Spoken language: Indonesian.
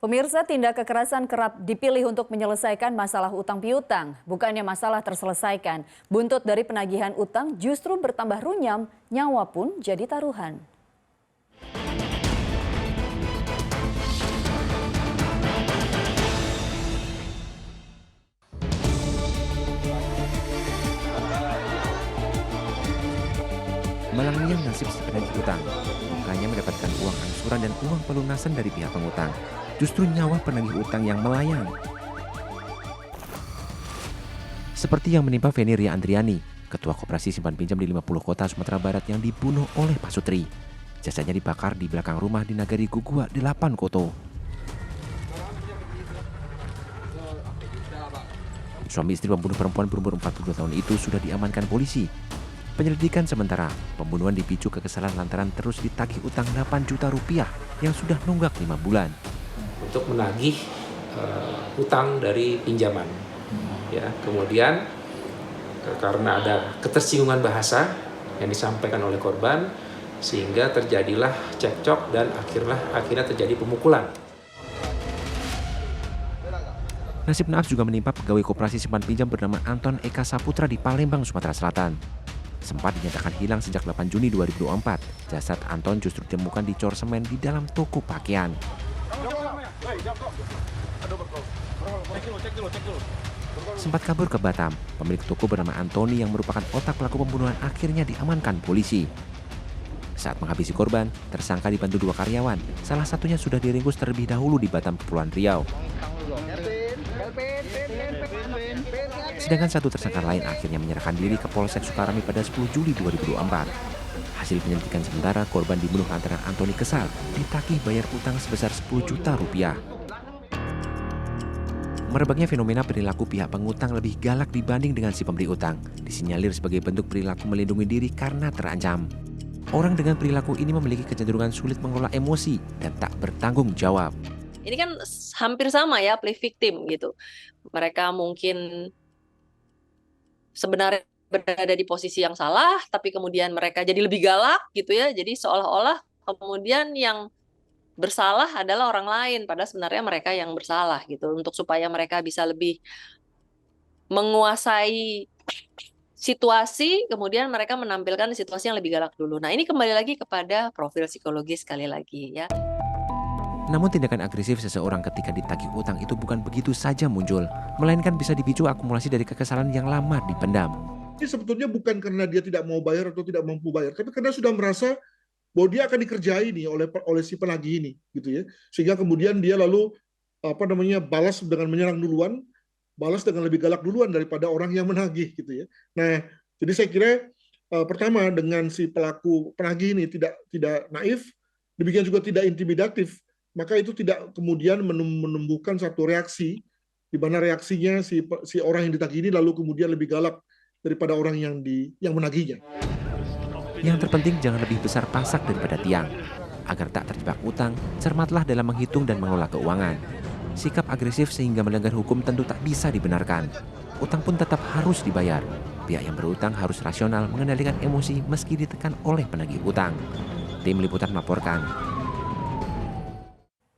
Pemirsa, tindak kekerasan kerap dipilih untuk menyelesaikan masalah utang piutang. Bukannya masalah terselesaikan, buntut dari penagihan utang justru bertambah runyam, nyawa pun jadi taruhan. Melanglang nasib si penagih utang, bukannya mendapatkan uang angsuran dan uang pelunasan dari pihak pengutang. Justru nyawa penagih utang yang melayang. Seperti yang menimpa Feni Ria Andriani, Ketua Koperasi Simpan Pinjam di 50 kota Sumatera Barat yang dibunuh oleh Pak Sutri. Jasanya dibakar di belakang rumah di Nagari Gugua, 8 Koto. Suami istri pembunuh perempuan berumur 42 tahun itu sudah diamankan polisi. Penyelidikan sementara, pembunuhan dipicu kekesalan lantaran terus ditagih utang 8 juta rupiah yang sudah nunggak 5 bulan. Untuk menagih utang dari pinjaman. Ya, kemudian karena ada ketersinggungan bahasa yang disampaikan oleh korban, sehingga terjadilah cekcok dan akhirnya terjadi pemukulan. Nasib naas juga menimpa pegawai Koperasi Simpan Pinjam bernama Anton Eka Saputra di Palembang, Sumatera Selatan. Sempat dinyatakan hilang sejak 8 Juni 2024. Jasad Anton justru ditemukan di cor semen di dalam toko pakaian. Sempat kabur ke Batam, pemilik toko bernama Antoni yang merupakan otak pelaku pembunuhan akhirnya diamankan polisi. Saat menghabisi korban, tersangka dibantu 2 karyawan. Salah satunya sudah diringkus terlebih dahulu di Batam, Kepulauan Riau. Sedangkan satu tersangka lain akhirnya menyerahkan diri ke Polsek Sukarami pada 10 Juli 2024. Hasil penyelidikan sementara, korban dibunuh lantaran Antoni kesal ditagih bayar utang sebesar 10 juta rupiah. Merebaknya fenomena perilaku pihak pengutang lebih galak dibanding dengan si pemberi utang. Disinyalir sebagai bentuk perilaku melindungi diri karena terancam. Orang dengan perilaku ini memiliki kecenderungan sulit mengelola emosi dan tak bertanggung jawab. Ini kan hampir sama ya, play victim gitu. Mereka mungkin sebenarnya berada di posisi yang salah, tapi kemudian mereka jadi lebih galak gitu ya. Jadi seolah-olah kemudian yang bersalah adalah orang lain, padahal sebenarnya mereka yang bersalah gitu. Untuk supaya mereka bisa lebih menguasai situasi, kemudian mereka menampilkan situasi yang lebih galak dulu. Nah, ini kembali lagi kepada profil psikologis sekali lagi ya. Namun tindakan agresif seseorang ketika ditagih utang itu bukan begitu saja muncul, melainkan bisa dipicu akumulasi dari kekesalan yang lama dipendam. Ini sebetulnya bukan karena dia tidak mau bayar atau tidak mampu bayar, tapi karena sudah merasa bahwa dia akan dikerjai nih oleh si penagih ini, gitu ya. Sehingga kemudian dia lalu balas dengan menyerang duluan, balas dengan lebih galak duluan daripada orang yang menagih, gitu ya. Nah, jadi saya kira pertama dengan si pelaku penagih ini tidak naif, demikian juga tidak intimidatif, maka itu tidak kemudian menumbuhkan satu reaksi di mana reaksinya si orang yang ditagih ini lalu kemudian lebih galak daripada orang yang menagihnya. Yang terpenting jangan lebih besar pasak daripada tiang. Agar tak terjebak utang, cermatlah dalam menghitung dan mengelola keuangan. Sikap agresif sehingga melanggar hukum tentu tak bisa dibenarkan. Utang pun tetap harus dibayar. Pihak yang berutang harus rasional mengendalikan emosi meski ditekan oleh penagih utang. Tim Liputan melaporkan.